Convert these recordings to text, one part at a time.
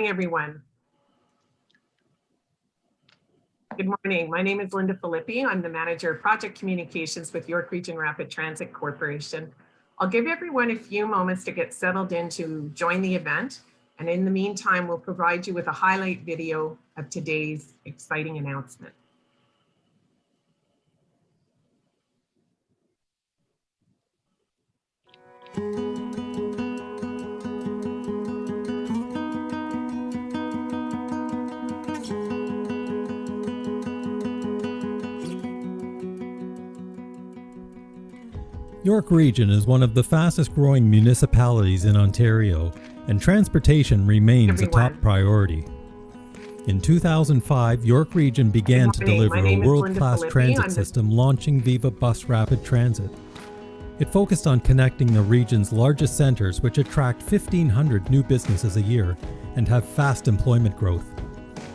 everyone. Good morning. My name is Linda Filippi. I'm the Manager of Project Communications with York Region Rapid Transit Corporation. I'll give everyone a few moments to get settled in to join the event. And in the meantime, we'll provide you with a highlight video of today's exciting announcement. York Region is one of the fastest growing municipalities in Ontario, and transportation remains a top priority. In 2005, York Region began to deliver a world-class transit system, launching Viva Bus Rapid Transit. It focused on connecting the region's largest centres, which attract 1,500 new businesses a year and have fast employment growth.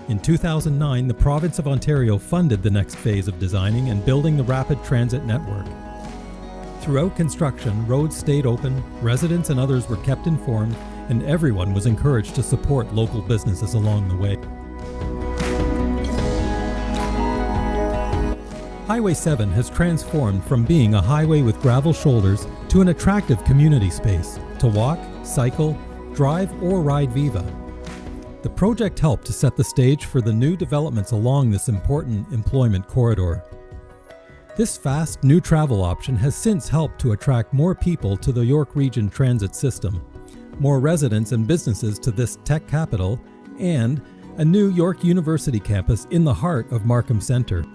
In 2009, the province of Ontario funded the next phase of designing and building the rapid transit network. Throughout construction, roads stayed open, residents and others were kept informed, and everyone was encouraged to support local businesses along the way. Highway 7 has transformed from being a highway with gravel shoulders to an attractive community space to walk, cycle, drive, or ride Viva. The project helped to set the stage for the new developments along this important employment corridor. This fast, new travel option has since helped to attract more people to the York Region transit system, more residents and businesses to this tech capital, and a new York University campus in the heart of Markham Centre.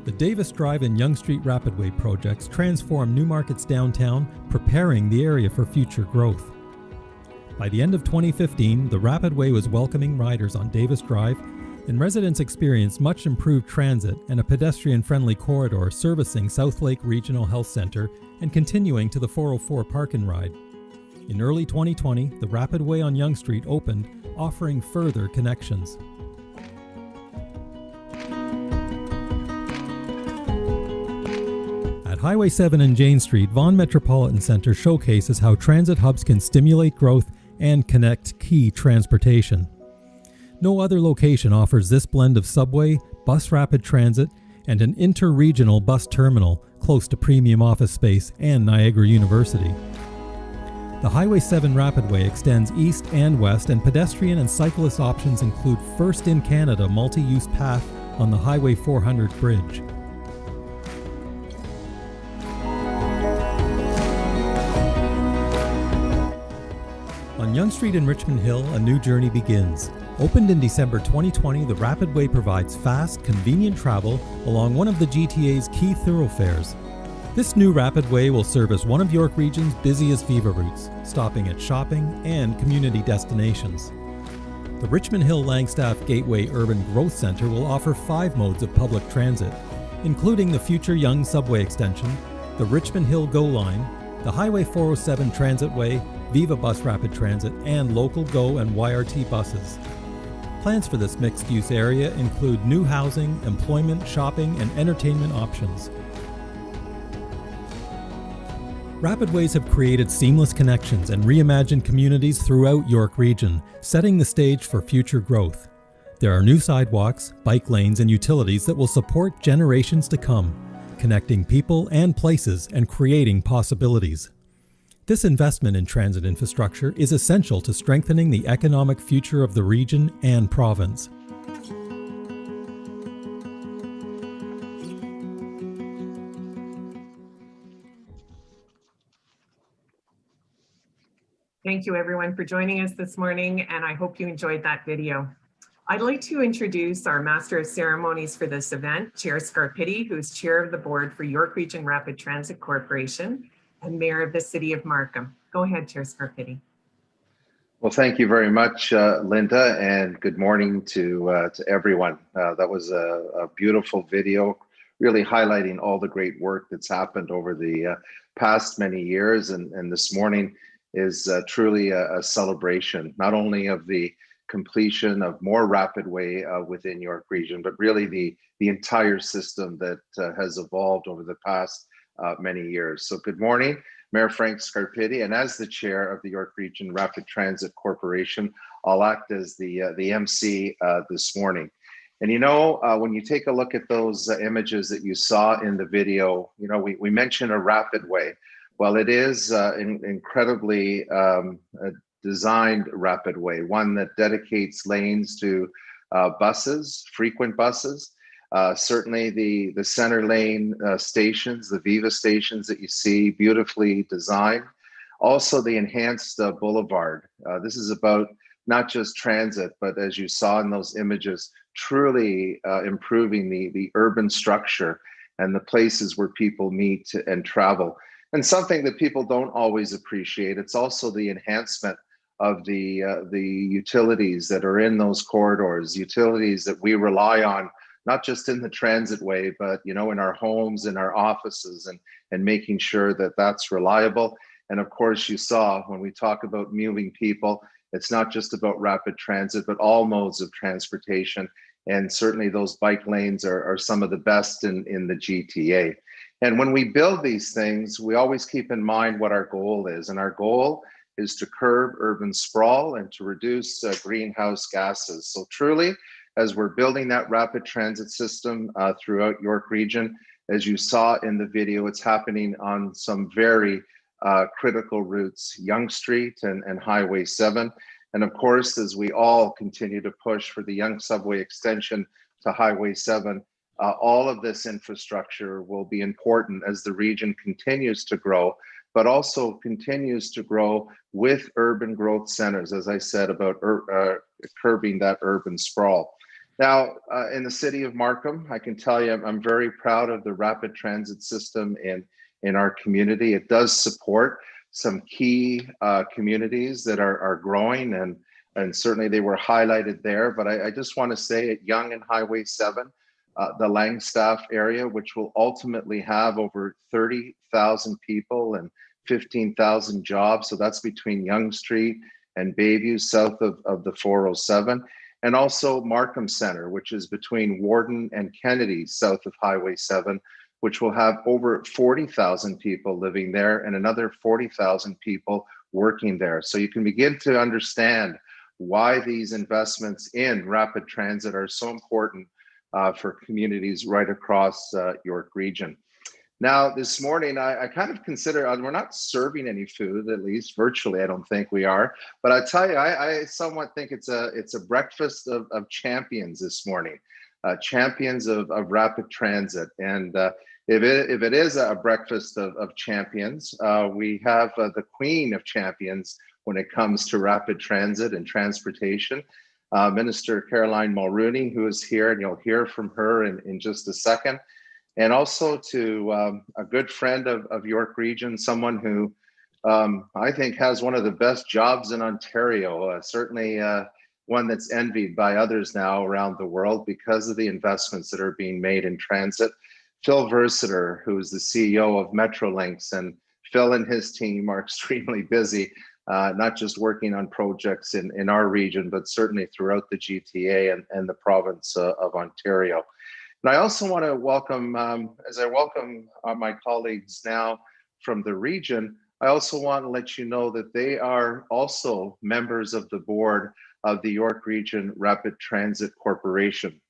The Davis Drive and Yonge Street Rapidway projects transform Newmarket's downtown, preparing the area for future growth. By the end of 2015, the Rapidway was welcoming riders on Davis Drive, and residents experienced much improved transit and a pedestrian-friendly corridor servicing South Lake Regional Health Centre and continuing to the 404 Park and Ride. In early 2020, the Rapidway on Yonge Street opened, offering further connections. At Highway 7 and Jane Street, Vaughan Metropolitan Centre showcases how transit hubs can stimulate growth and connect key transportation. No other location offers this blend of subway, bus rapid transit, and an inter-regional bus terminal close to premium office space and Niagara University. The Highway 7 Rapidway extends east and west, and pedestrian and cyclist options include first in Canada multi-use path on the Highway 400 bridge. On Yonge Street in Richmond Hill, a new journey begins. Opened in December 2020, the Rapidway provides fast, convenient travel along one of the GTA's key thoroughfares. This new Rapidway will serve as one of York Region's busiest Viva routes, stopping at shopping and community destinations. The Richmond Hill Langstaff Gateway Urban Growth Centre will offer 5 modes of public transit, including the future Yonge Subway extension, the Richmond Hill GO Line, the Highway 407 Transitway, Viva Bus Rapid Transit, and local GO and YRT buses. Plans for this mixed-use area include new housing, employment, shopping, and entertainment options. Rapidways have created seamless connections and reimagined communities throughout York Region, setting the stage for future growth. There are new sidewalks, bike lanes, and utilities that will support generations to come, connecting people and places and creating possibilities. This investment in transit infrastructure is essential to strengthening the economic future of the region and province. Thank you everyone for joining us this morning, and I hope you enjoyed that video. I'd like to introduce our Master of Ceremonies for this event, Chair Scarpitti, who's Chair of the Board for York Region Rapid Transit Corporation and Mayor of the City of Markham. Go ahead, Chair Scarpitti. Well, thank you very much, Linda, and good morning to everyone. That was a beautiful video, really highlighting all the great work that's happened over the past many years. And this morning is truly a celebration, not only of the completion of more Rapidway within York Region, but really the entire system that has evolved over the past many years. So good morning, Mayor Frank Scarpitti, and as the chair of the York Region Rapid Transit Corporation, I'll act as the MC this morning. And when you take a look at those images that you saw in the video, we mentioned a rapid way. Well, it is incredibly designed rapid way, one that dedicates lanes to buses, frequent buses. Certainly the center lane stations, the Viva stations that you see, beautifully designed. Also the enhanced boulevard. This is about not just transit, but as you saw in those images, truly improving the urban structure and the places where people meet and travel. And something that people don't always appreciate, it's also the enhancement of the utilities that are in those corridors, utilities that we rely on, not just in the transit way, but in our homes, in our offices, and making sure that that's reliable. And of course, you saw when we talk about moving people, it's not just about rapid transit, but all modes of transportation. And certainly those bike lanes are some of the best in the GTA. And when we build these things, we always keep in mind what our goal is. And our goal is to curb urban sprawl and to reduce greenhouse gases. So truly, as we're building that rapid transit system throughout York Region, as you saw in the video, it's happening on some very critical routes, Yonge Street and Highway 7. And of course, as we all continue to push for the Yonge subway extension to Highway 7, all of this infrastructure will be important as the region continues to grow, but also continues to grow with urban growth centers, as I said, about curbing that urban sprawl. Now, in the city of Markham, I can tell you I'm very proud of the rapid transit system in our community. It does support some key communities that are growing, and certainly they were highlighted there. But I just want to say at Yonge and Highway 7, the Langstaff area, which will ultimately have over 30,000 people and 15,000 jobs. So that's between Yonge Street and Bayview, south of the 407. And also Markham Center, which is between Warden and Kennedy, south of Highway 7, which will have over 40,000 people living there and another 40,000 people working there. So you can begin to understand why these investments in rapid transit are so important for communities right across York Region. Now, this morning, I kind of consider, we're not serving any food, at least virtually, I don't think we are. But I tell you, I somewhat think it's a breakfast of champions this morning, champions of rapid transit. And if it is a breakfast of champions, we have the queen of champions when it comes to rapid transit and transportation, Minister Caroline Mulrooney, who is here, and you'll hear from her in just a second. And also to a good friend of York Region, someone who I think has one of the best jobs in Ontario, certainly one that's envied by others now around the world because of the investments that are being made in transit. Phil Versiter, who is the CEO of Metrolinx, and Phil and his team are extremely busy, not just working on projects in our region, but certainly throughout the GTA and the province of Ontario. And I also want to welcome, as I welcome my colleagues now from the region, I also want to let you know that they are also members of the board of the York Region Rapid Transit Corporation.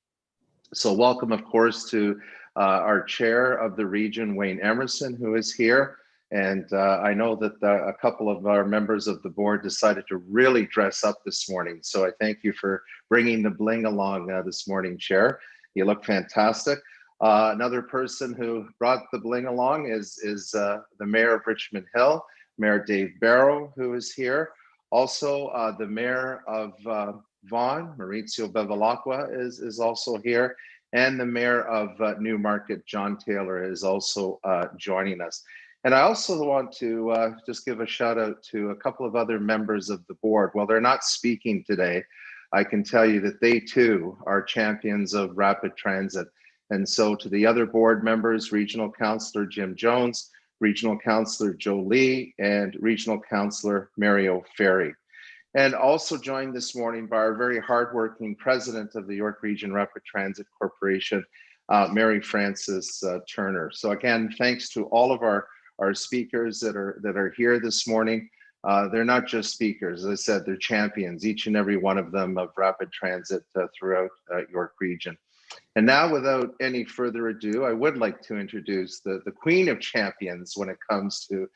So welcome, of course, to our chair of the region, Wayne Emerson, who is here. And I know that a couple of our members of the board decided to really dress up this morning. So I thank you for bringing the bling along this morning, Chair. You look fantastic. Another person who brought the bling along is the Mayor of Richmond Hill, Mayor Dave Barrow, who is here. Also, the Mayor of Vaughan, Maurizio Bevilacqua, is also here. And the Mayor of Newmarket, John Taylor, is also joining us. And I also want to just give a shout out to a couple of other members of the board. While they're not speaking today, I can tell you that they too are champions of rapid transit. And so to the other board members, Regional Councillor Jim Jones, Regional Councillor Joe Lee, and Regional Councillor Mario Ferry. And also joined this morning by our very hardworking president of the York Region Rapid Transit Corporation, Mary Frances Turner. So again, thanks to all of our speakers that are here this morning. They're not just speakers, as I said, they're champions, each and every one of them, of rapid transit throughout York Region. And now, without any further ado, I would like to introduce the Queen of Champions when it comes to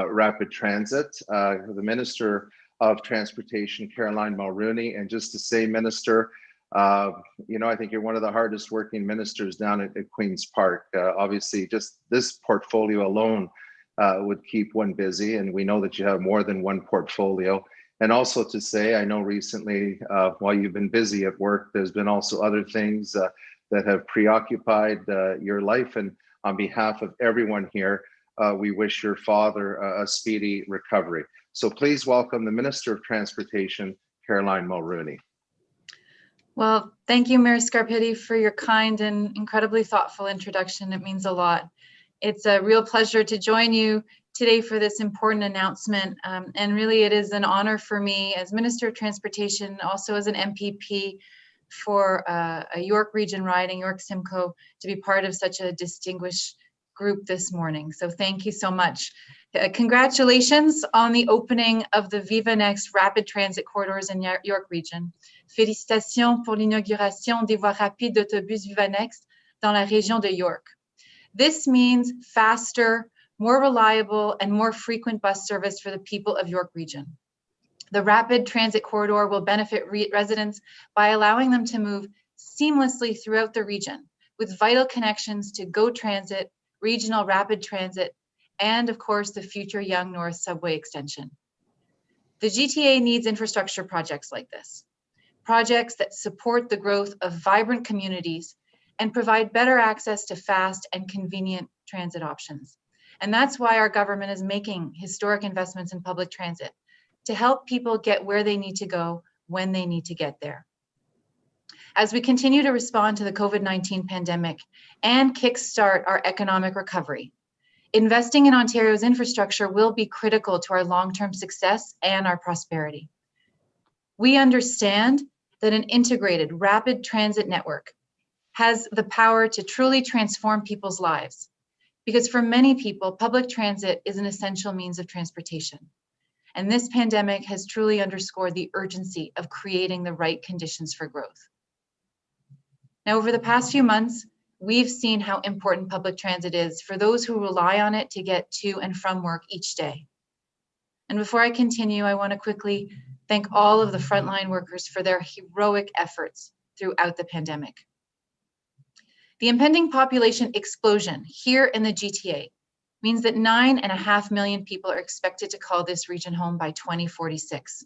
rapid transit, the Minister of Transportation, Caroline Mulrooney. And just to say, Minister, you know, I think you're one of the hardest working ministers down at Queen's Park. Obviously, just this portfolio alone would keep one busy, and we know that you have more than one portfolio. And also to say, I know recently, while you've been busy at work, there's been also other things that have preoccupied your life. And on behalf of everyone here, we wish your father a speedy recovery. So please welcome the Minister of Transportation, Caroline Mulrooney. Well, thank you, Mayor Scarpitti, for your kind and incredibly thoughtful introduction. It means a lot. It's a real pleasure to join you today for this important announcement. And really, it is an honor for me as Minister of Transportation, also as an MPP for a York Region riding, York Simcoe, to be part of such a distinguished group this morning. So thank you so much. Congratulations on the opening of the Viva Next rapid transit corridors in York Region. Félicitations pour l'inauguration des voies rapides d'autobus Viva Next dans la région de York. This means faster, more reliable, and more frequent bus service for the people of York Region. The rapid transit corridor will benefit residents by allowing them to move seamlessly throughout the region with vital connections to GO Transit, regional rapid transit, and of course, the future Yonge North subway extension. The GTA needs infrastructure projects like this, projects that support the growth of vibrant communities and provide better access to fast and convenient transit options. And that's why our government is making historic investments in public transit to help people get where they need to go when they need to get there. As we continue to respond to the COVID-19 pandemic and kickstart our economic recovery, investing in Ontario's infrastructure will be critical to our long-term success and our prosperity. We understand that an integrated rapid transit network has the power to truly transform people's lives, because for many people, public transit is an essential means of transportation. And this pandemic has truly underscored the urgency of creating the right conditions for growth. Now, over the past few months, we've seen how important public transit is for those who rely on it to get to and from work each day. And before I continue, I want to quickly thank all of the frontline workers for their heroic efforts throughout the pandemic. The impending population explosion here in the GTA means that 9.5 million people are expected to call this region home by 2046.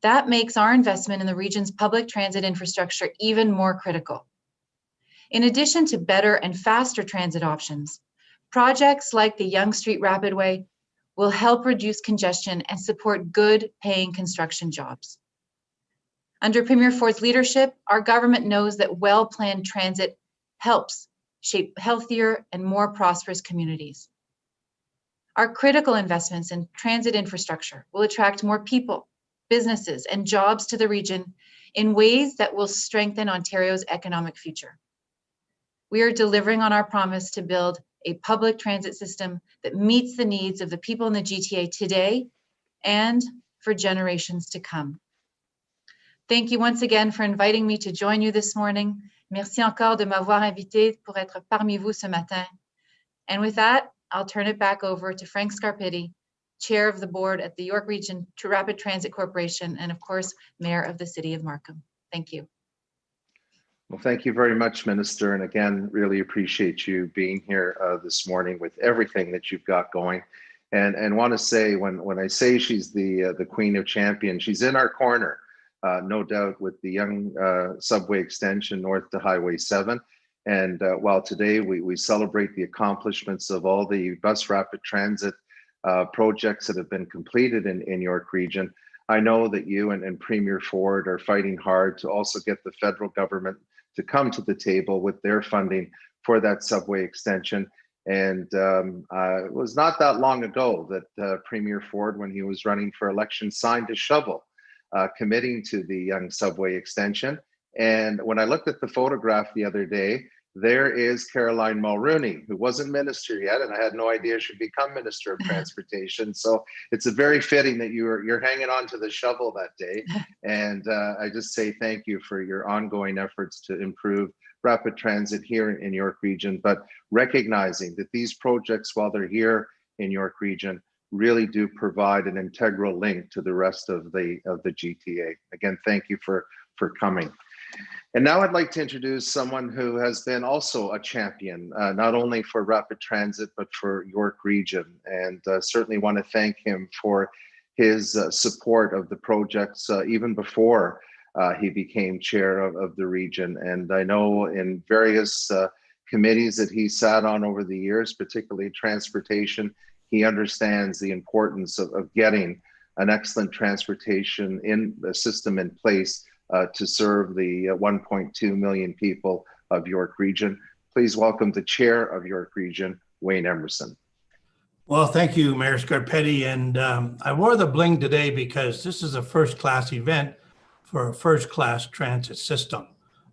That makes our investment in the region's public transit infrastructure even more critical. In addition to better and faster transit options, projects like the Yonge Street Rapidway will help reduce congestion and support good paying construction jobs. Under Premier Ford's leadership, our government knows that well-planned transit helps shape healthier and more prosperous communities. Our critical investments in transit infrastructure will attract more people, businesses, and jobs to the region in ways that will strengthen Ontario's economic future. We are delivering on our promise to build a public transit system that meets the needs of the people in the GTA today and for generations to come. Thank you once again for inviting me to join you this morning. Merci encore de m'avoir invité pour être parmi vous ce matin. And with that, I'll turn it back over to Frank Scarpitti, Chair of the Board at the York Region Rapid Transit Corporation, and of course, Mayor of the City of Markham. Thank you. Well, thank you very much, Minister. And again, really appreciate you being here this morning with everything that you've got going. And want to say, when I say she's the Queen of Champions, she's in our corner, no doubt, with the Yonge subway extension north to Highway 7. And while today we celebrate the accomplishments of all the bus rapid transit projects that have been completed in York Region, I know that you and Premier Ford are fighting hard to also get the federal government to come to the table with their funding for that subway extension. And it was not that long ago that Premier Ford, when he was running for election, signed a shovel committing to the Yonge subway extension. And when I looked at the photograph the other day, there is Caroline Mulrooney, who wasn't minister yet, and I had no idea she'd become Minister of Transportation. So it's a very fitting that you're hanging on to the shovel that day. And I just say thank you for your ongoing efforts to improve rapid transit here in York Region, but recognizing that these projects, while they're here in York Region, really do provide an integral link to the rest of the GTA. Again, thank you for coming. And now I'd like to introduce someone who has been also a champion, not only for rapid transit, but for York Region. And certainly want to thank him for his support of the projects even before he became chair of the region. And I know in various committees that he sat on over the years, particularly transportation, he understands the importance of getting an excellent transportation in the system in place to serve the 1.2 million people of York Region. Please welcome the chair of York Region, Wayne Emerson. Well, thank you, Mayor Scarpetti. And I wore the bling today because this is a first-class event for a first-class transit system.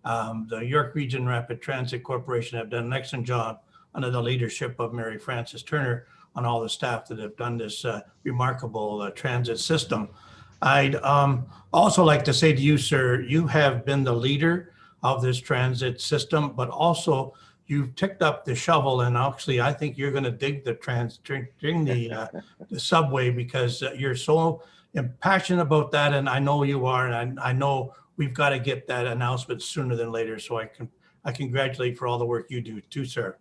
The York Region Rapid Transit Corporation have done an excellent job under the leadership of Mary Frances Turner on all the staff that have done this remarkable transit system. I'd also like to say to you, sir, you have been the leader of this transit system, but also you've picked up the shovel, and actually I think you're going to dig the the subway, because you're so passionate about that, and I know you are, and I know we've got to get that announcement sooner than later. So I congratulate for all the work you do too, sir.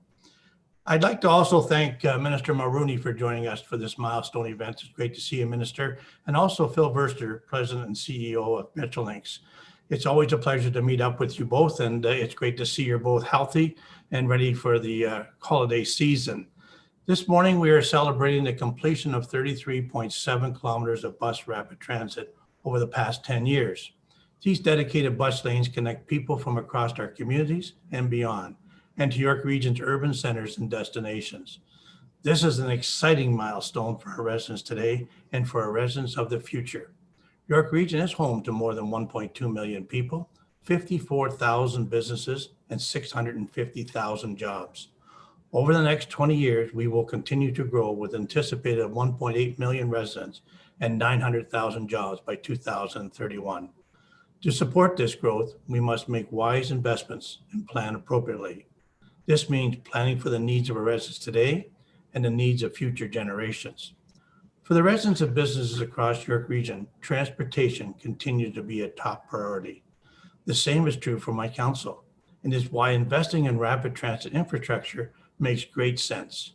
I'd like to also thank Minister Mulrooney for joining us for this milestone event. It's great to see you, Minister, and also Phil Verster, President and CEO of Metrolinx. It's always a pleasure to meet up with you both, and it's great to see you're both healthy and ready for the holiday season. This morning, we are celebrating the completion of 33.7 kilometers of bus rapid transit over the past 10 years. These dedicated bus lanes connect people from across our communities and beyond, and to York Region's urban centers and destinations. This is an exciting milestone for our residents today and for our residents of the future. York Region is home to more than 1.2 million people, 54,000 businesses, and 650,000 jobs. Over the next 20 years, we will continue to grow with anticipated 1.8 million residents and 900,000 jobs by 2031. To support this growth, we must make wise investments and plan appropriately. This means planning for the needs of our residents today and the needs of future generations. For the residents of businesses across York Region, transportation continues to be a top priority. The same is true for my council, and is why investing in rapid transit infrastructure makes great sense.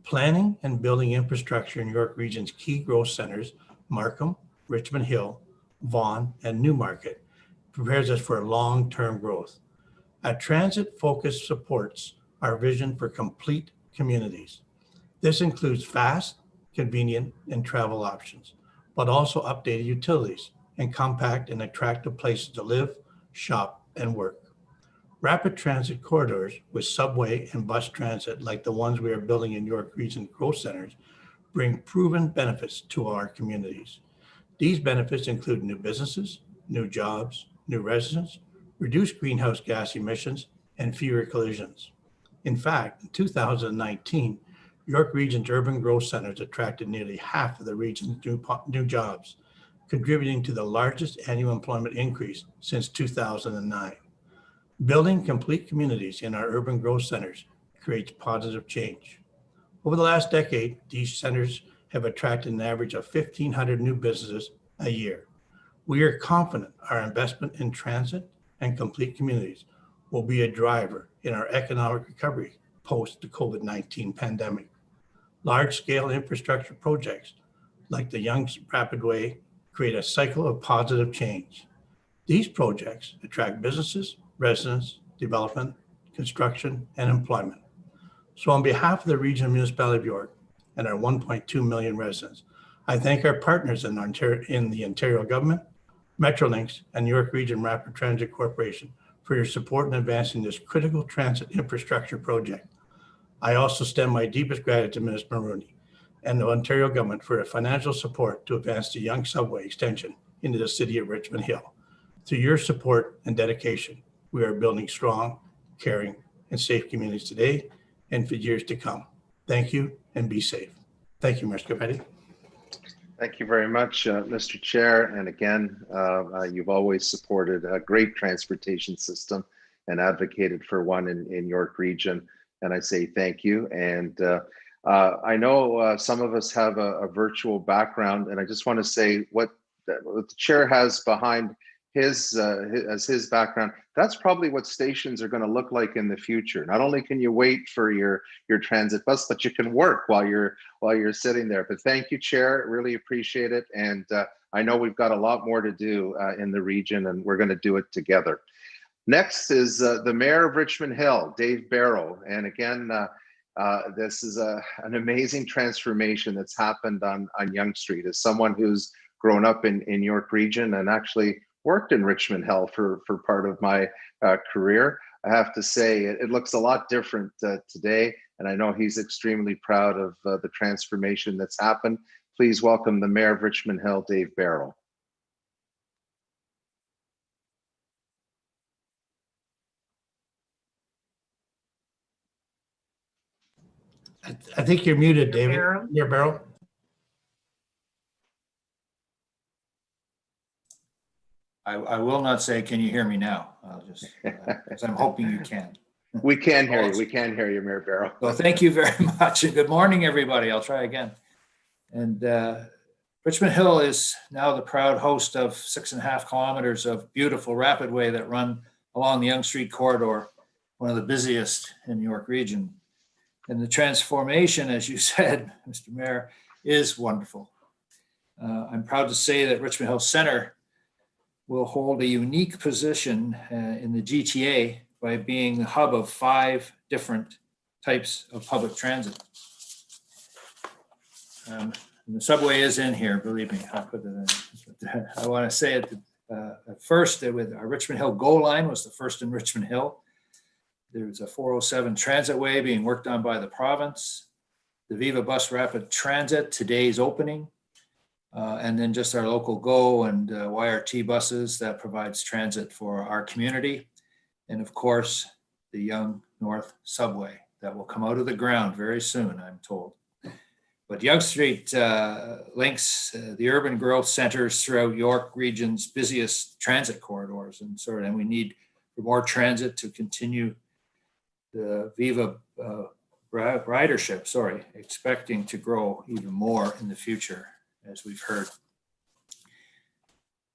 Planning and building infrastructure in York Region's key growth centers, Markham, Richmond Hill, Vaughan, and Newmarket, prepares us for long-term growth. A transit focus supports our vision for complete communities. This includes fast, convenient, and travel options, but also updated utilities and compact and attractive places to live, shop, and work. Rapid transit corridors with subway and bus transit like the ones we are building in York Region growth centers bring proven benefits to our communities. These benefits include new businesses, new jobs, new residents, reduced greenhouse gas emissions, and fewer collisions. In fact, in 2019, York Region's urban growth centers attracted nearly half of the region's new jobs, contributing to the largest annual employment increase since 2009. Building complete communities in our urban growth centers creates positive change. Over the last decade, these centers have attracted an average of 1,500 new businesses a year. We are confident our investment in transit and complete communities will be a driver in our economic recovery post the COVID-19 pandemic. Large-scale infrastructure projects like the Yonge Rapid Way create a cycle of positive change. These projects attract businesses, residents, development, construction, and employment. So on behalf of the Regional Municipality of York and our 1.2 million residents, I thank our partners in the Ontario government, Metrolinx, and York Region Rapid Transit Corporation for your support in advancing this critical transit infrastructure project. I also extend my deepest gratitude to Minister Mulrooney and the Ontario government for their financial support to advance the Yonge subway extension into the city of Richmond Hill. Through your support and dedication, we are building strong, caring, and safe communities today and for years to come. Thank you and be safe. Thank you, Mayor Scarpetti. Thank you very much, Mr. Chair. And again, you've always supported a great transportation system and advocated for one in York Region. And I say thank you. And I know some of us have a virtual background, and I just want to say what the chair has behind as his background. That's probably what stations are going to look like in the future. Not only can you wait for your transit bus, but you can work while you're sitting there. But thank you, Chair. Really appreciate it. And I know we've got a lot more to do in the region, and we're going to do it together. Next is the Mayor of Richmond Hill, Dave Barrow. And again, this is an amazing transformation that's happened on Yonge Street. As someone who's grown up in York Region and actually worked in Richmond Hill for part of my career, I have to say it looks a lot different today. And I know he's extremely proud of the transformation that's happened. Please welcome the Mayor of Richmond Hill, Dave Barrow. I think you're muted, David. Barrow. Mayor Barrow. I will not say, can you hear me now? I'll just, because I'm hoping you can. We can hear you. We can hear you, Mayor Barrow. Well, thank you very much. And good morning, everybody. I'll try again. And Richmond Hill is now the proud host of 6.5 kilometers of beautiful rapid way that run along the Yonge Street corridor, one of the busiest in York Region. And the transformation, as you said, Mr. Mayor, is wonderful. I'm proud to say that Richmond Hill Center will hold a unique position in the GTA by being the hub of 5 different types of public transit. And the subway is in here, believe me, I'll put it in. But, I want to say at first, with our Richmond Hill GO line was the first in Richmond Hill. There's a 407 transit way being worked on by the province. The Viva Bus Rapid Transit, today's opening. And then just our local GO and YRT buses that provides transit for our community. And of course, the Yonge North subway that will come out of the ground very soon, I'm told. But Yonge Street links the urban growth centers throughout York Region's busiest transit corridors. And we need more transit to continue the Viva ridership, expecting to grow even more in the future, as we've heard.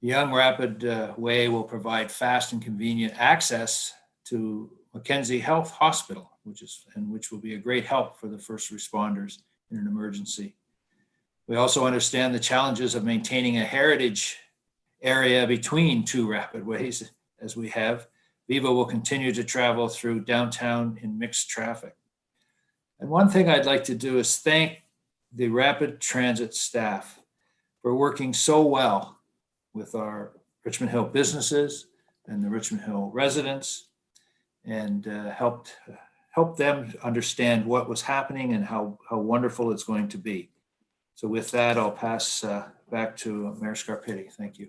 The Yonge Rapid Way will provide fast and convenient access to Mackenzie Health Hospital, which will be a great help for the first responders in an emergency. We also understand the challenges of maintaining a heritage area between 2 rapid ways, as we have. Viva will continue to travel through downtown in mixed traffic. And one thing I'd like to do is thank the rapid transit staff for working so well with our Richmond Hill businesses and the Richmond Hill residents, and help them understand what was happening and how wonderful it's going to be. So with that, I'll pass back to Mayor Scarpetti. Thank you.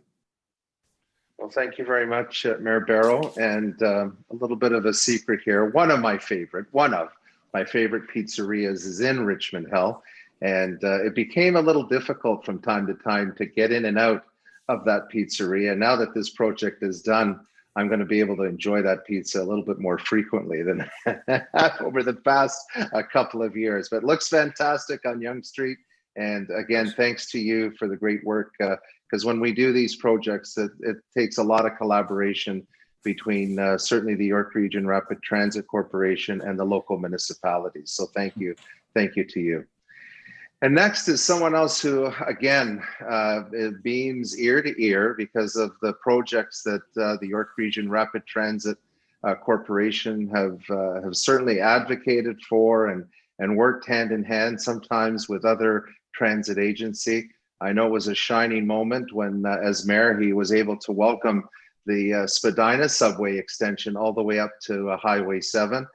Well, thank you very much, Mayor Barrow. And a little bit of a secret here. One of my favorite pizzerias is in Richmond Hill. And it became a little difficult from time to time to get in and out of that pizzeria. Now that this project is done, I'm going to be able to enjoy that pizza a little bit more frequently than over the past couple of years. But it looks fantastic on Yonge Street. And again, thanks to you for the great work, because when we do these projects, it takes a lot of collaboration between certainly the York Region Rapid Transit Corporation and the local municipalities. So thank you to you. And next is someone else who, again, it beams ear to ear because of the projects that the York Region Rapid Transit Corporation have certainly advocated for and worked hand in hand, sometimes with other transit agency. I know it was a shining moment when, as mayor, he was able to welcome the Spadina subway extension all the way up to Highway 7.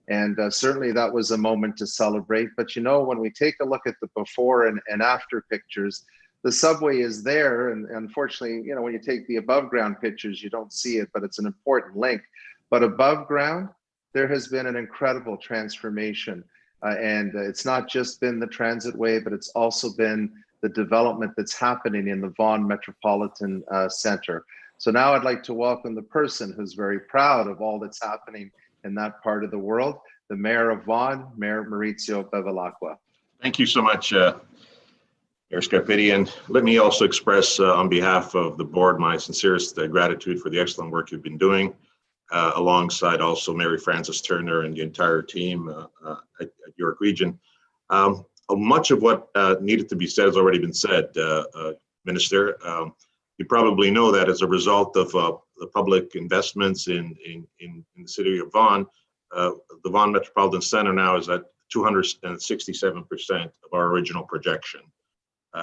And certainly that was a moment to celebrate. But you know, when we take a look at the before and after pictures, the subway is there. And unfortunately, you know, when you take the above ground pictures, you don't see it, but it's an important link. But above ground, there has been an incredible transformation. And it's not just been the transitway, but it's also been the development that's happening in the Vaughan Metropolitan Center. So now I'd like to welcome the person who's very proud of all that's happening in that part of the world, the Mayor of Vaughan, Mayor Maurizio Bevilacqua. Thank you so much, Mayor Scarpitti. And let me also express on behalf of the board my sincerest gratitude for the excellent work you've been doing, alongside also Mary Frances Turner and the entire team at York Region. Much of what needed to be said has already been said, Minister. You probably know that as a result of the public investments in the city of Vaughan, the Vaughan Metropolitan Center now is at 267% of our original projection,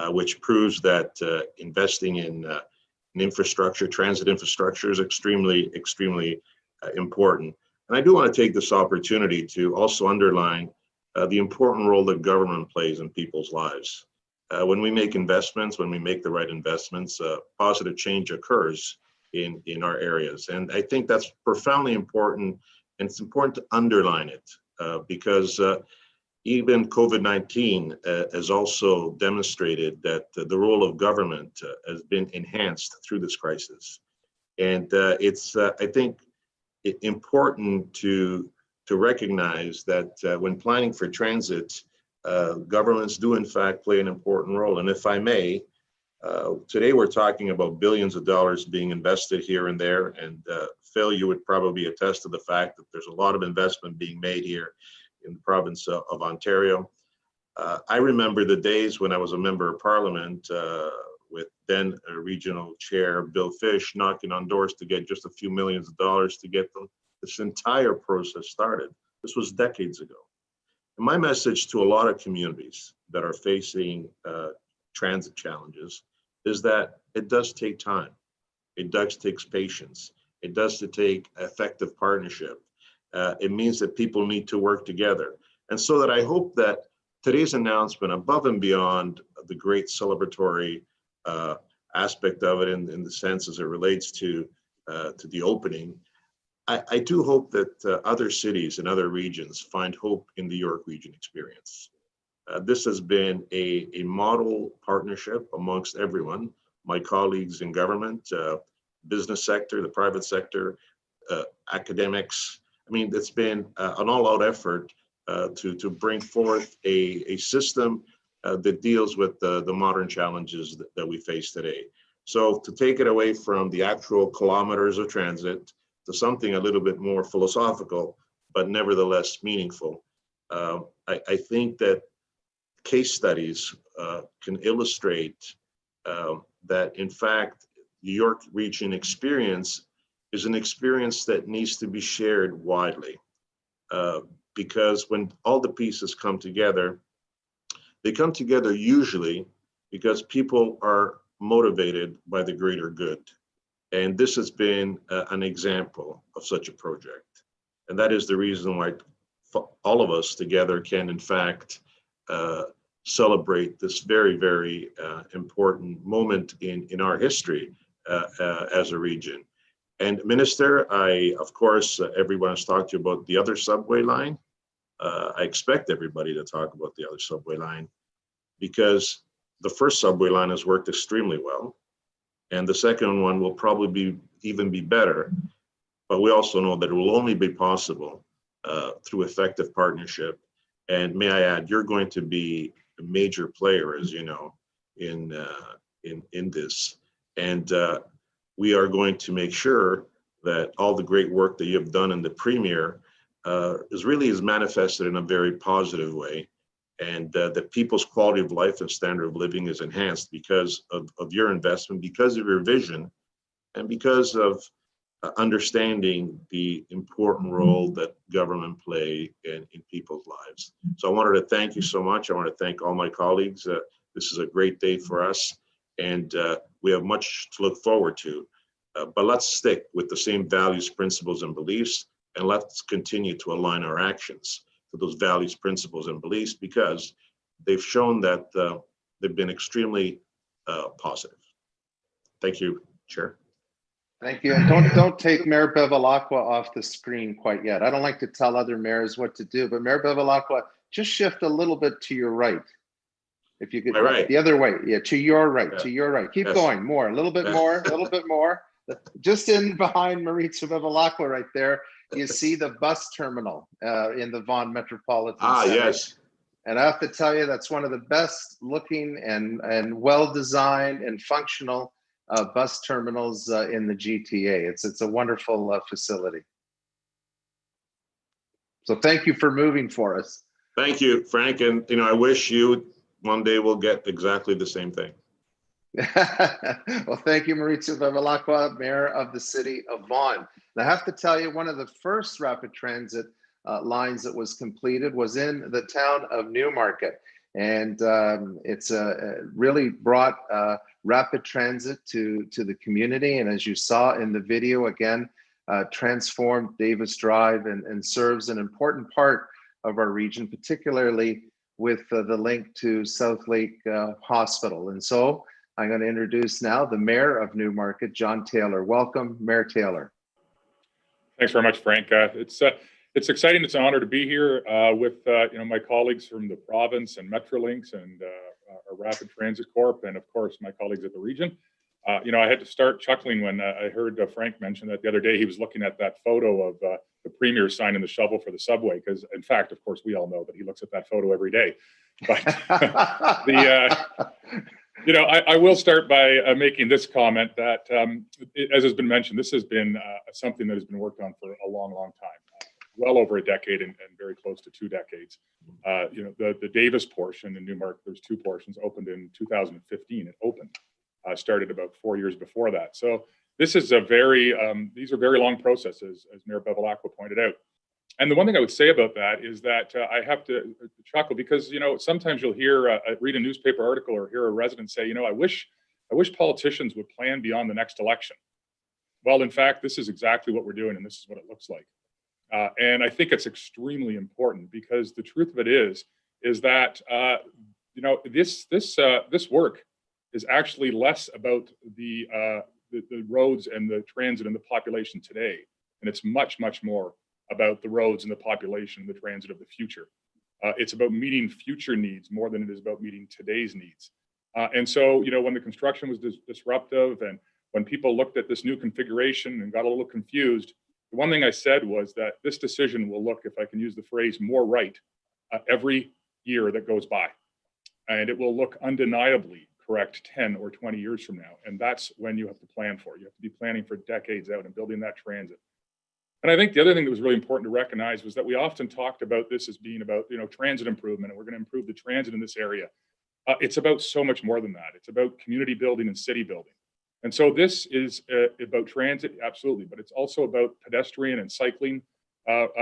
which proves that investing in infrastructure, transit infrastructure, is extremely important. And I do want to take this opportunity to also underline the important role that government plays in people's lives. When we make investments, when we make the right investments, positive change occurs in our areas. And I think that's profoundly important, and it's important to underline it because even COVID-19 has also demonstrated that the role of government has been enhanced through this crisis. And it's, I think, important to recognize that when planning for transit, governments do in fact play an important role. And if I may, today we're talking about billions of dollars being invested here and there. And Phil, you would probably attest to the fact that there's a lot of investment being made here in the province of Ontario. I remember the days when I was a member of Parliament with then Regional Chair Bill Fish knocking on doors to get just a few millions of dollars to get this entire process started. This was decades ago. And my message to a lot of communities that are facing transit challenges is that it does take time. It does take patience. It does take effective partnership. It means that people need to work together. And so that I hope that today's announcement, above and beyond the great celebratory aspect of it in the sense as it relates to the opening, I do hope that other cities and other regions find hope in the York Region experience. This has been a model partnership amongst everyone, my colleagues in government, business sector, the private sector, academics. I mean, it's been an all-out effort to bring forth a system that deals with the modern challenges that we face today. So to take it away from the actual kilometers of transit to something a little bit more philosophical, but nevertheless meaningful, I think that case studies can illustrate that, in fact, the York Region experience is an experience that needs to be shared widely. Because when all the pieces come together, they come together usually because people are motivated by the greater good. And this has been an example of such a project. And that is the reason why all of us together can, in fact, celebrate this very, very important moment in our history as a region. And Minister, of course, everyone has talked to you about the other subway line. I expect everybody to talk about the other subway line because the first subway line has worked extremely well. And the second one will probably even be better. But we also know that it will only be possible through effective partnership. And may I add, you're going to be a major player, as you know, in this. And we are going to make sure that all the great work that you have done in the Premier is manifested in a very positive way, and that people's quality of life and standard of living is enhanced because of your investment, because of your vision, and because of understanding the important role that government play in people's lives. So I wanted to thank you so much. I want to thank all my colleagues. This is a great day for us, and we have much to look forward to. But let's stick with the same values, principles, and beliefs, and let's continue to align our actions to those values, principles, and beliefs, because they've shown that they've been extremely positive. Thank you, Chair. Thank you. And don't take Mayor Bevilacqua off the screen quite yet. I don't like to tell other mayors what to do, but Mayor Bevilacqua, just shift a little bit to your right. If you could, My right. the other way. Yeah, to your right, Yeah. to your right. Keep Yes. going, more, a little bit more, a little bit more. Just in behind Maritza Bevilacqua right there, you see the bus terminal in the Vaughan Metropolitan Center. Yes. And I have to tell you, that's one of the best looking and well-designed and functional bus terminals in the GTA. It's a wonderful facility. So thank you for moving for us. Thank you, Frank. And, you know, I wish you one day will get exactly the same thing. Well, thank you, Maritza Bevilacqua, Mayor of the City of Vaughan. And I have to tell you, one of the first rapid transit lines that was completed was in the town of Newmarket. And it's really brought rapid transit to the community. And as you saw in the video, again, transformed Davis Drive and serves an important part of our region, particularly with the link to South Lake Hospital. And so I'm going to introduce now the Mayor of Newmarket, John Taylor. Welcome, Mayor Taylor. Thanks very much, Frank. It's exciting. It's an honor to be here with my colleagues from the province and Metrolinx and our Rapid Transit Corp, and of course my colleagues at the region. I had to start chuckling when I heard Frank mention that the other day he was looking at that photo of the Premier signing the shovel for the subway, because in fact, of course, we all know that he looks at that photo every day. But I will start by making this comment that, as has been mentioned, this has been something that has been worked on for a long, long time, well over a decade and very close to 2 decades. The Davis portion in Newmarket, there's 2 portions, opened in 2015. It opened, started about 4 years before that. So this is these are very long processes, as Mayor Bevilacqua pointed out. And the one thing I would say about that is that I have to chuckle because, sometimes you'll read a newspaper article or hear a resident say, I wish politicians would plan beyond the next election. Well, in fact, this is exactly what we're doing, and this is what it looks like. And I think it's extremely important because the truth of it is that, this work is actually less about the roads and the transit and the population today. And it's much, much more about the roads and the population and the transit of the future. It's about meeting future needs more than it is about meeting today's needs. And so, when the construction was disruptive and when people looked at this new configuration and got a little confused, the one thing I said was that this decision will look, if I can use the phrase, more right every year that goes by. And it will look undeniably correct 10 or 20 years from now. And that's when you have to plan for. You have to be planning for decades out and building that transit. And I think the other thing that was really important to recognize was that we often talked about this as being about, transit improvement, and we're going to improve the transit in this area. It's about so much more than that. It's about community building and city building. And so this is about transit, absolutely, but it's also about pedestrian and cycling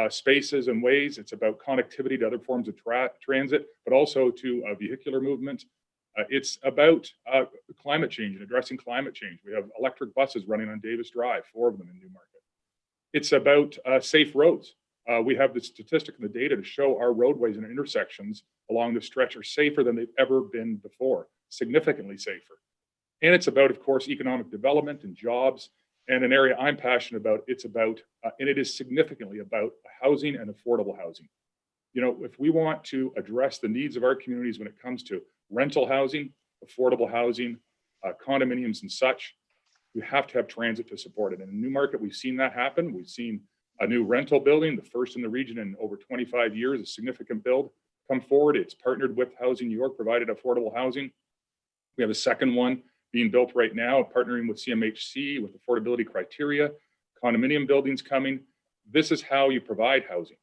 spaces and ways. It's about connectivity to other forms of transit, but also to vehicular movement. It's about climate change and addressing climate change. We have electric buses running on Davis Drive, 4 of them in Newmarket. It's about safe roads. We have the statistic and the data to show our roadways and intersections along the stretch are safer than they've ever been before, significantly safer. And it's about, of course, economic development and jobs. And an area I'm passionate about, and it is significantly about housing and affordable housing. If we want to address the needs of our communities when it comes to rental housing, affordable housing, condominiums and such, we have to have transit to support it. And in Newmarket, we've seen that happen. We've seen a new rental building, the first in the region in over 25 years, a significant build, come forward. It's partnered with Housing New York, provided affordable housing. We have a second one being built right now, partnering with CMHC with affordability criteria, condominium buildings coming. This is how you provide housing.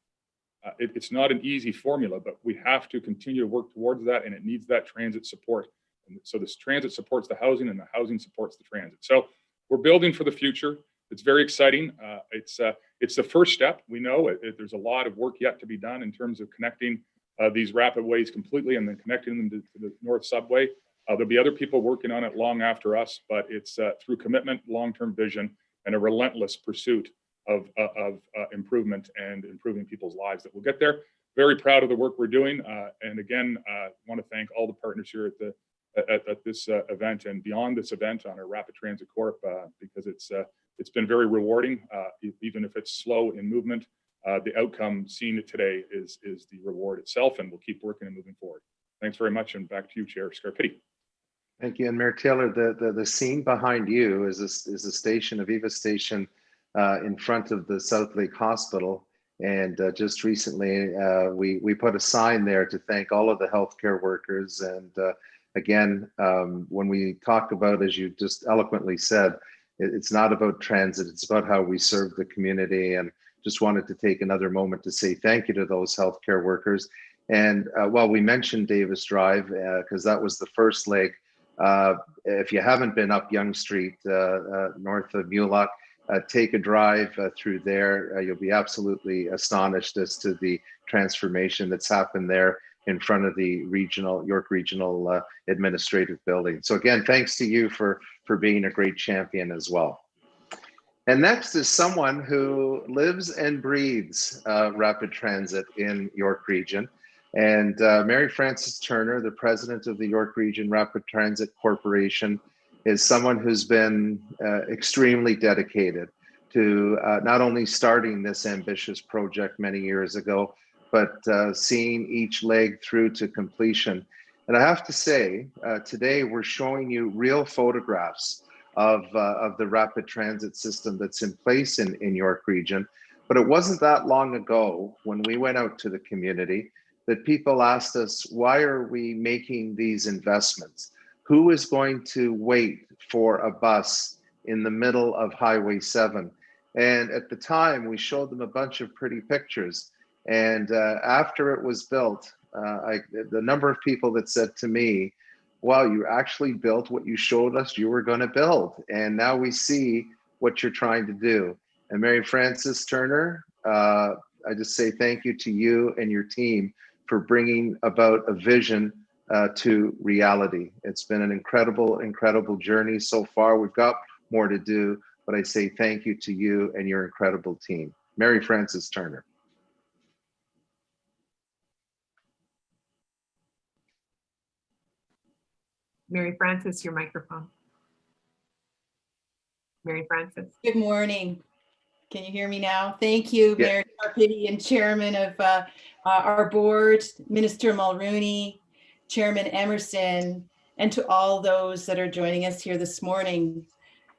It's not an easy formula, but we have to continue to work towards that, and it needs that transit support. And so this transit supports the housing, and the housing supports the transit. So we're building for the future. It's very exciting. It's the first step. We know there's a lot of work yet to be done in terms of connecting these rapid ways completely and then connecting them to the North Subway. There'll be other people working on it long after us, but it's through commitment, long-term vision, and a relentless pursuit of improvement and improving people's lives that we'll get there. Very proud of the work we're doing. And again, want to thank all the partners here at this event and beyond this event on our Rapid Transit Corp, because It's been very rewarding, even if it's slow in movement. The outcome seen today is the reward itself, and we'll keep working and moving forward. Thanks very much, and back to you, Chair Scarpitti. Thank you. And Mayor Taylor, the scene behind you is a station, a Viva station in front of the South Lake Hospital. And just recently, we put a sign there to thank all of the healthcare workers. And again, when we talk about, as you just eloquently said, it's not about transit, it's about how we serve the community. And just wanted to take another moment to say thank you to those healthcare workers. And while we mentioned Davis Drive, because that was the first leg, if you haven't been up Yonge Street, north of Mulock, take a drive through there. You'll be absolutely astonished as to the transformation that's happened there in front of the York Regional Administrative Building. So again, thanks to you for being a great champion as well. And next is someone who lives and breathes rapid transit in York Region. And Mary Frances Turner, the president of the York Region Rapid Transit Corporation, is someone who's been extremely dedicated to not only starting this ambitious project many years ago, but seeing each leg through to completion. And I have to say, today we're showing you real photographs of the rapid transit system that's in place in York Region. But it wasn't that long ago when we went out to the community that people asked us, why are we making these investments? Who is going to wait for a bus in the middle of Highway 7? And at the time, we showed them a bunch of pretty pictures. And after it was built, the number of people that said to me, wow, you actually built what you showed us you were going to build. And now we see what you're trying to do. And Mary Frances Turner, I just say thank you to you and your team for bringing about a vision to reality. It's been an incredible, incredible journey so far. We've got more to do, but I say thank you to you and your incredible team. Mary Frances Turner. Mary Frances, your microphone. Mary Frances. Good morning. Can you hear me now? Thank you, Yeah. Mayor Scarpitti and Chairman of our board, Minister Mulrooney, Chairman Emerson, and to all those that are joining us here this morning.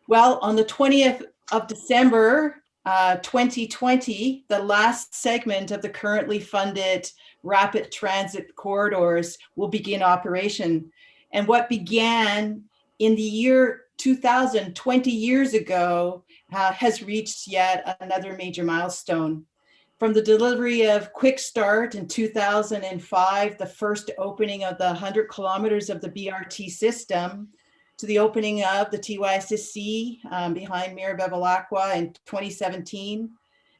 Well, on the 20th of December, 2020, the last segment of the currently funded rapid transit corridors will begin operation. And what began in the year 2000, 20 years ago, has reached yet another major milestone. From the delivery of Quick Start in 2005, the first opening of the 100 kilometers of the BRT system, to the opening of the TYSSC behind Mayor Bevilacqua in 2017,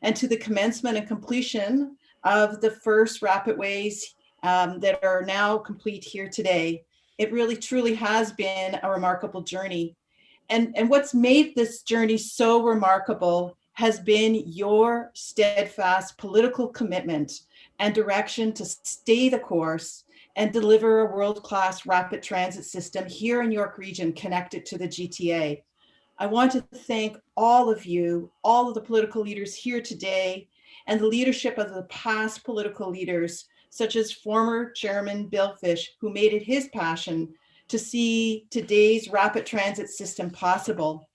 and to the commencement and completion of the first rapid ways that are now complete here today. It really truly has been a remarkable journey. And what's made this journey so remarkable has been your steadfast political commitment and direction to stay the course and deliver a world-class rapid transit system here in York Region connected to the GTA. I want to thank all of you, all of the political leaders here today, and the leadership of the past political leaders, such as former Chairman Bill Fish, who made it his passion to see today's rapid transit system possible.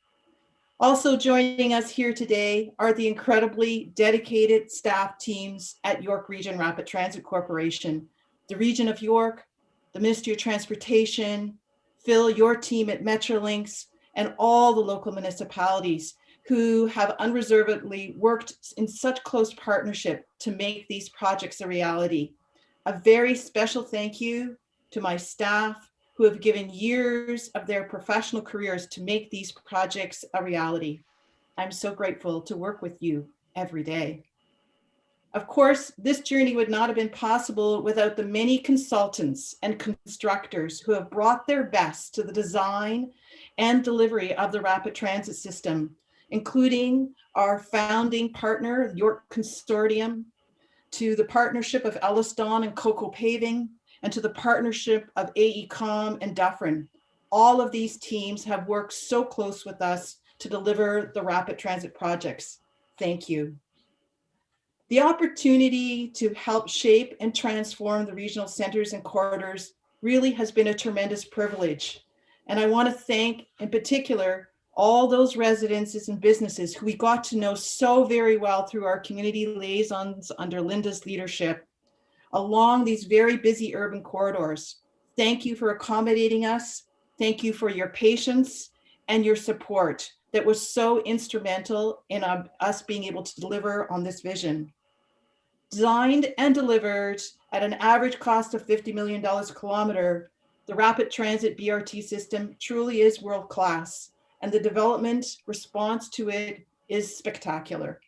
Also joining us here today are the incredibly dedicated staff teams at York Region Rapid Transit Corporation, the Region of York, the Ministry of Transportation, Phil, your team at Metrolinx, and all the local municipalities who have unreservedly worked in such close partnership to make these projects a reality. A very special thank you to my staff who have given years of their professional careers to make these projects a reality. I'm so grateful to work with you every day. Of course, this journey would not have been possible without the many consultants and constructors who have brought their best to the design and delivery of the rapid transit system, including our founding partner, York Consortium, to the partnership of Elliston and Coco Paving, and to the partnership of AECOM and Dufferin. All of these teams have worked so close with us to deliver the rapid transit projects. Thank you. The opportunity to help shape and transform the regional centers and corridors really has been a tremendous privilege. And I want to thank, in particular, all those residences and businesses who we got to know so very well through our community liaisons under Linda's leadership along these very busy urban corridors. Thank you for accommodating us. Thank you for your patience and your support that was so instrumental in us being able to deliver on this vision. Designed and delivered at an average cost of $50 million a kilometer, the rapid transit BRT system truly is world-class, and the development response to it is spectacular.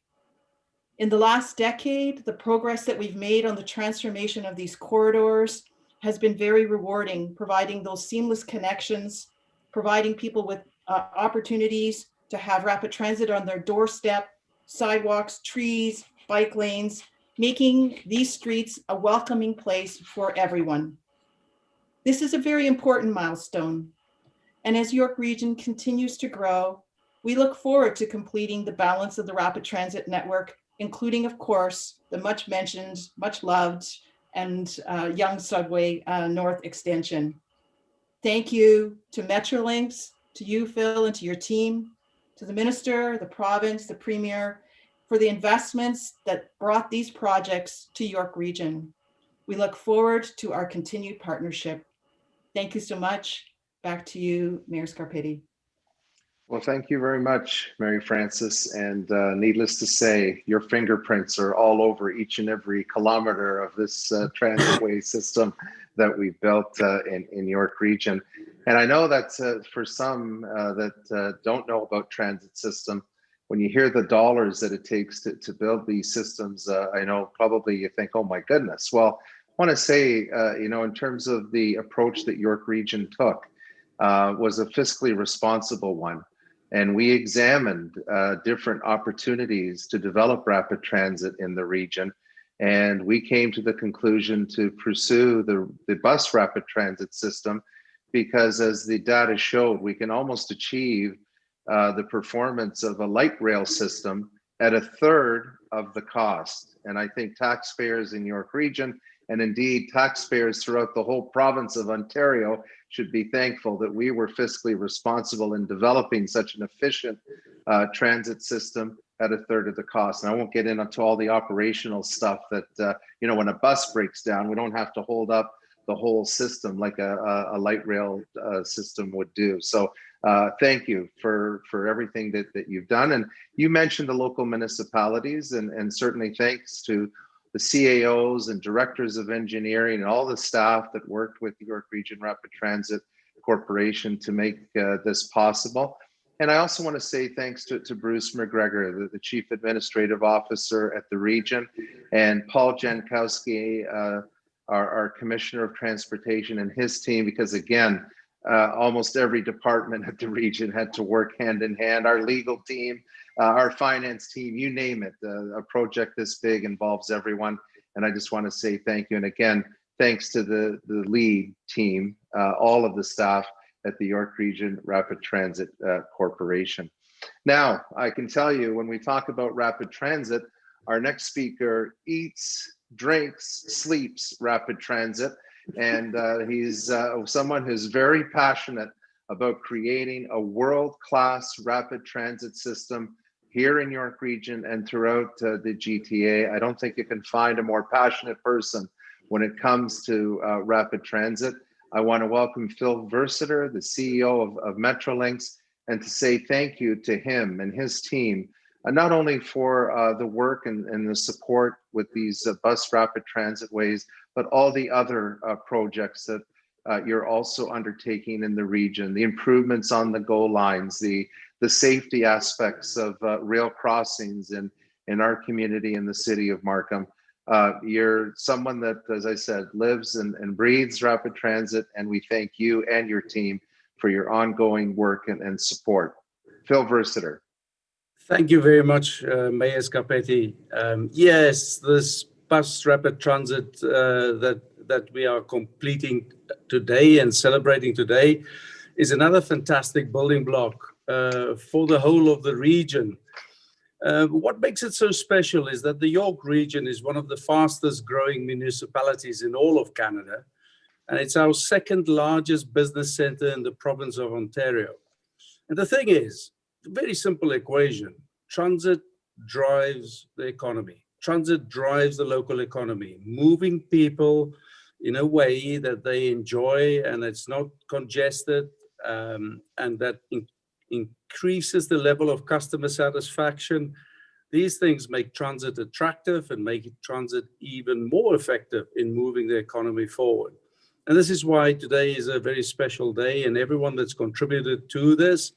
In the last decade, the progress that we've made on the transformation of these corridors has been very rewarding, providing those seamless connections, providing people with opportunities to have rapid transit on their doorstep, sidewalks, trees, bike lanes, making these streets a welcoming place for everyone. This is a very important milestone. And as York Region continues to grow, we look forward to completing the balance of the rapid transit network, including, of course, the much mentioned, much loved, and Yonge Subway North Extension. Thank you to Metrolinx, to you, Phil, and to your team, to the Minister, the province, the Premier, for the investments that brought these projects to York Region. We look forward to our continued partnership. Thank you so much. Back to you, Mayor Scarpitti. Well, thank you very much, Mary Frances. And needless to say, your fingerprints are all over each and every kilometer of this transitway system that we've built in York Region. And I know that for some that don't know about transit system, when you hear the dollars that it takes to build these systems, I know probably you think, oh my goodness. Well, I want to say, in terms of the approach that York Region took, was a fiscally responsible one. And we examined different opportunities to develop rapid transit in the region. And we came to the conclusion to pursue the bus rapid transit system, because as the data showed, we can almost achieve the performance of a light rail system at 1/3 of the cost. And I think taxpayers in York Region, and indeed taxpayers throughout the whole province of Ontario, should be thankful that we were fiscally responsible in developing such an efficient transit system at 1/3 of the cost. And I won't get into all the operational stuff that, when a bus breaks down, we don't have to hold up the whole system like a light rail system would do. So thank you for everything that you've done. And you mentioned the local municipalities, and certainly thanks to the CAOs and directors of engineering and all the staff that worked with the York Region Rapid Transit Corporation to make this possible. And I also want to say thanks to Bruce McGregor, the Chief Administrative Officer at the region, and Paul Jankowski, our Commissioner of Transportation, and his team, because again, almost every department at the region had to work hand in hand. Our legal team, our finance team, you name it. A project this big involves everyone. And I just want to say thank you. And again, thanks to the lead team, all of the staff at the York Region Rapid Transit Corporation. Now, I can tell you, when we talk about rapid transit, our next speaker eats, drinks, sleeps rapid transit. And he's someone who's very passionate about creating a world-class rapid transit system here in York Region and throughout the GTA. I don't think you can find a more passionate person when it comes to rapid transit. I want to welcome Phil Versiter, the CEO of Metrolinx, and to say thank you to him and his team, not only for the work and the support with these bus rapid transit ways, but all the other projects that you're also undertaking in the region, the improvements on the GO lines, the safety aspects of rail crossings in our community in the city of Markham. You're someone that, as I said, lives and breathes rapid transit, and we thank you and your team for your ongoing work and support. Phil Versiter. Thank you very much, Mayor Scarpetti. Yes, this bus rapid transit that we are completing today and celebrating today is another fantastic building block for the whole of the region. What makes it so special is that the York region is one of the fastest growing municipalities in all of Canada, and it's our second largest business center in the province of Ontario. And the thing is, a very simple equation: transit drives the economy. Transit drives the local economy, moving people in a way that they enjoy and it's not congested, and that increases the level of customer satisfaction. These things make transit attractive and make transit even more effective in moving the economy forward. And this is why today is a very special day, and everyone that's contributed to this,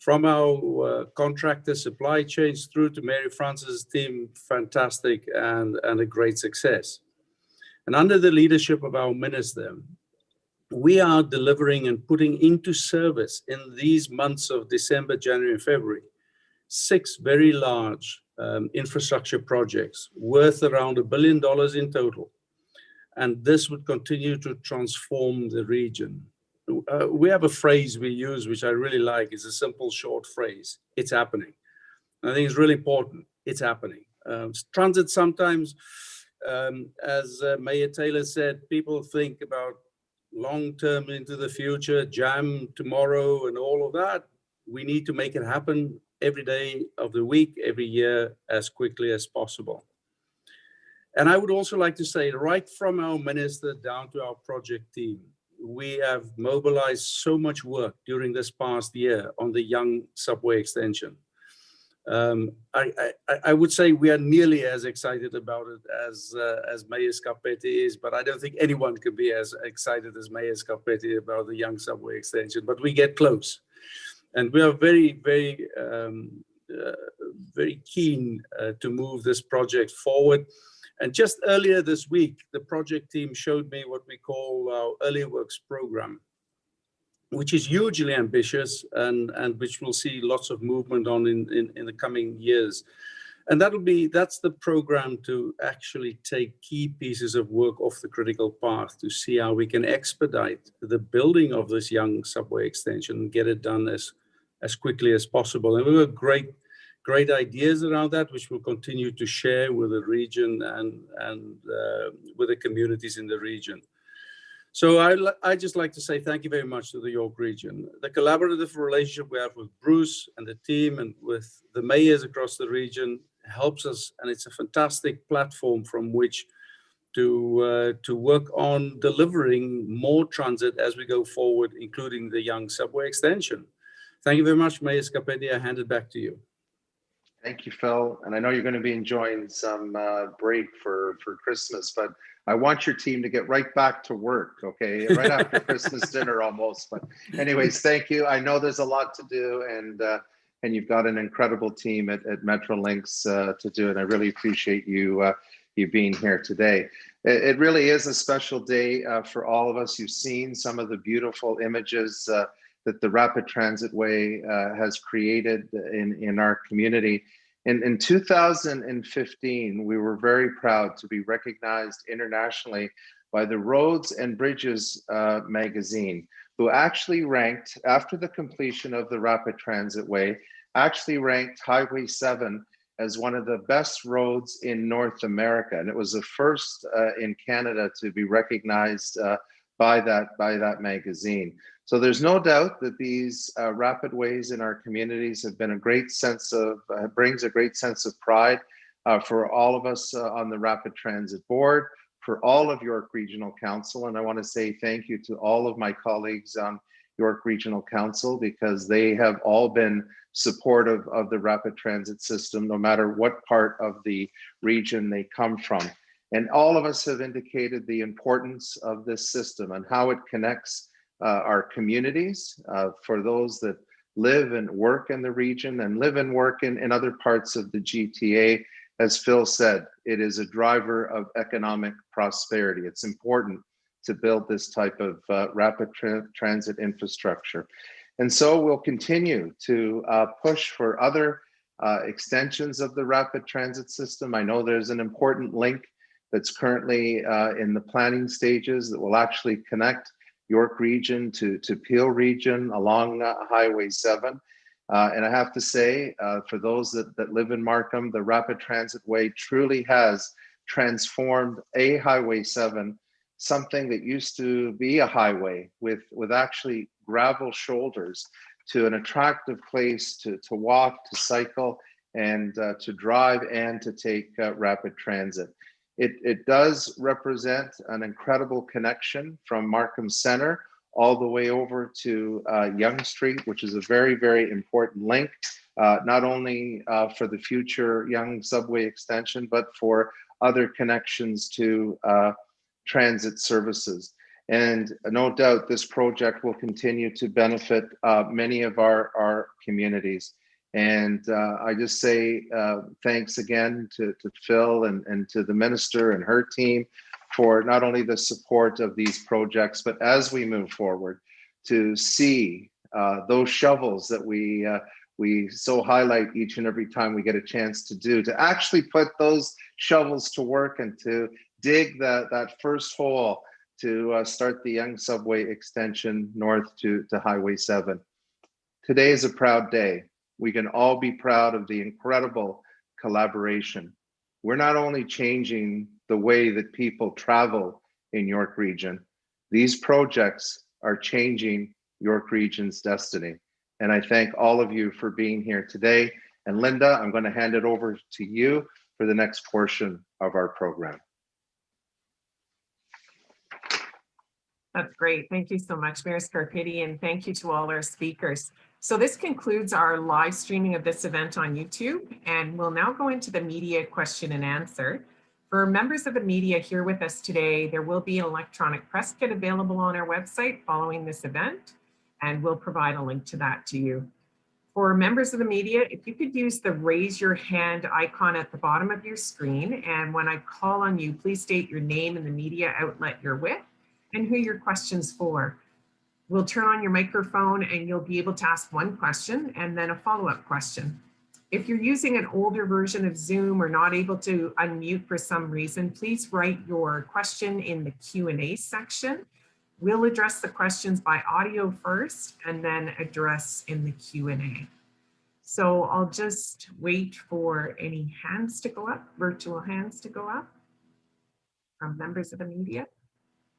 from our contractor supply chains through to Mary Frances' team, fantastic and a great success. And under the leadership of our minister, we are delivering and putting into service in these months of December, January, and February, 6 very large infrastructure projects worth around $1 billion in total. And this would continue to transform the region. We have a phrase we use, which I really like. It's a simple, short phrase: it's happening. I think it's really important. It's happening. Transit sometimes, as Mayor Taylor said, people think about long-term into the future, jam tomorrow and all of that. We need to make it happen every day of the week, every year, as quickly as possible. And I would also like to say, right from our minister down to our project team, we have mobilized so much work during this past year on the Yonge subway extension. I would say we are nearly as excited about it as Mayor Scarpetti is, but I don't think anyone can be as excited as Mayor Scarpetti about the Yonge subway extension. But we get close, and we are very, very, very keen to move this project forward. And just earlier this week, the project team showed me what we call our early works program, which is hugely ambitious and which we'll see lots of movement on in the coming years. And that's the program to actually take key pieces of work off the critical path to see how we can expedite the building of this Yonge subway extension and get it done as quickly as possible. And we have great ideas around that, which we'll continue to share with the region and with the communities in the region. So I just like to say thank you very much to the York region. The collaborative relationship we have with Bruce and the team and with the mayors across the region helps us, and it's a fantastic platform from which to work on delivering more transit as we go forward, including the Yonge subway extension. Thank you very much, Mayor Scarpetti. I hand it back to you. Thank you, Phil. And I know you're going to be enjoying some break for Christmas, but I want your team to get right back to work, okay? Right after Christmas dinner almost. But anyways, thank you. I know there's a lot to do, and you've got an incredible team at Metrolinx to do it. I really appreciate you being here today. It really is a special day for all of us. You've seen some of the beautiful images that the Rapid Transit Way has created in our community. In 2015, we were very proud to be recognized internationally by the Roads and Bridges magazine, who actually ranked, after the completion of the Rapid Transit Way, actually ranked Highway 7 as one of the best roads in North America. And it was the first in Canada to be recognized by that magazine. So there's no doubt that these rapid ways in our communities have been a great sense of, brings a great sense of pride for all of us on the Rapid Transit Board, for all of York Regional Council. And I want to say thank you to all of my colleagues on York Regional Council, because they have all been supportive of the rapid transit system, no matter what part of the region they come from. And all of us have indicated the importance of this system and how it connects our communities, for those that live and work in the region and live and work in other parts of the GTA. As Phil said, it is a driver of economic prosperity. It's important to build this type of rapid transit infrastructure. And so we'll continue to push for other extensions of the rapid transit system. I know there's an important link that's currently in the planning stages that will actually connect York region to Peel region along Highway 7. And I have to say, for those that live in Markham, the Rapid Transit Way truly has transformed a Highway 7, something that used to be a highway with actually gravel shoulders, to an attractive place to walk, to cycle, and to drive, and to take rapid transit. It does represent an incredible connection from Markham Center all the way over to Yonge Street, which is a very, very important link, not only for the future Yonge subway extension, but for other connections to transit services. And no doubt this project will continue to benefit many of our communities. And I just say thanks again to Phil and to the minister and her team for not only the support of these projects, but as we move forward, to see those shovels that we so highlight each and every time we get a chance to actually put those shovels to work and to dig that first hole to start the Yonge subway extension north to Highway 7. Today is a proud day. We can all be proud of the incredible collaboration. We're not only changing the way that people travel in York Region, these projects are changing York Region's destiny. And I thank all of you for being here today. And Linda, I'm going to hand it over to you for the next portion of our program. That's great. Thank you so much, Mayor Scarpitti, and thank you to all our speakers. So this concludes our live streaming of this event on YouTube, and we'll now go into the media question and answer. For members of the media here with us today, there will be an electronic press kit available on our website following this event, and we'll provide a link to that to you. For members of the media, if you could use the raise your hand icon at the bottom of your screen, and when I call on you, please state your name and the media outlet you're with and who your question's for. We'll turn on your microphone and you'll be able to ask one question and then a follow-up question. If you're using an older version of Zoom or not able to unmute for some reason, please write your question in the Q&A section. We'll address the questions by audio first and then address in the Q&A. So I'll just wait for any hands to go up, virtual hands to go up from members of the media.